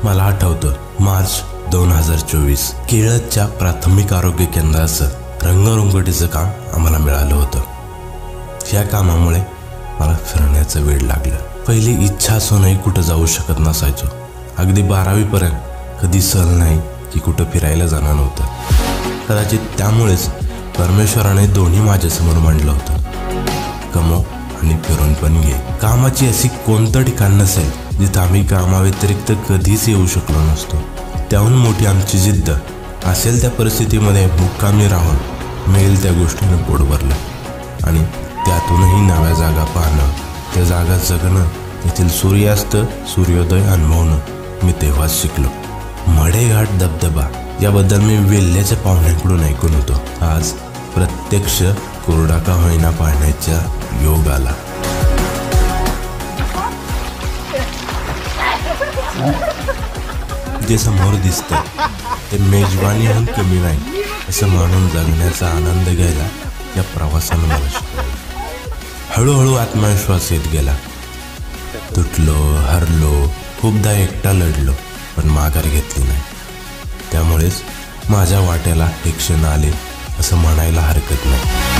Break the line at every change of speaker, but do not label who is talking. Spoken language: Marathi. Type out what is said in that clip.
मला आठवतं मार्च 2024 केळदच्या प्राथमिक आरोग्य केंद्राचं रंगरंगोटीचं काम आम्हाला मिळालं होतं. या कामामुळे मला फिरण्याचं वेळ लागलं. पहिली इच्छा असूनही कुठं जाऊ शकत नसायचो. अगदी 12वी पर्यंत कधी सहल नाही की कुठं फिरायला जाणार नव्हतं. कदाचित त्यामुळेच परमेश्वराने दोन्ही माझ्यासमोर मांडलं होतं, कमव आणि फिरून पण घे. कामाची अशी कोणतं ठिकाण नसेल जिथं आम्ही कामाव्यतिरिक्त कधीच येऊ शकलो नसतो. त्याहून मोठी आमची जिद्द असेल त्या परिस्थितीमध्ये मुक्कामी राहून मिळेल त्या गोष्टीनं पोट भरलं आणि त्यातूनही नव्या जागा पाहणं, त्या जागा जगणं, येथील सूर्यास्त सूर्योदय अनुभवणं मी तेव्हाच शिकलो. मढेघाट धबधबा याबद्दल मी वेल्ल्याच्या पाहुण्यांकडून ऐकून होतो. आज प्रत्यक्ष कोरडा का होईना पाहण्याचा योग आला. जे समोर दिसतंय ते मेजवानीहून कमी नाही असं मानून जगण्याचा आनंद घ्यायला या प्रवासानं मला शिकवलं. हळूहळू आत्मविश्वास येत गेला. तुटलो, हरलो, खूपदा एकटा लढलो, पण माघार घेतली नाही. त्यामुळेच माझ्या वाट्याला हे क्षण आले असं म्हणायला हरकत नाही.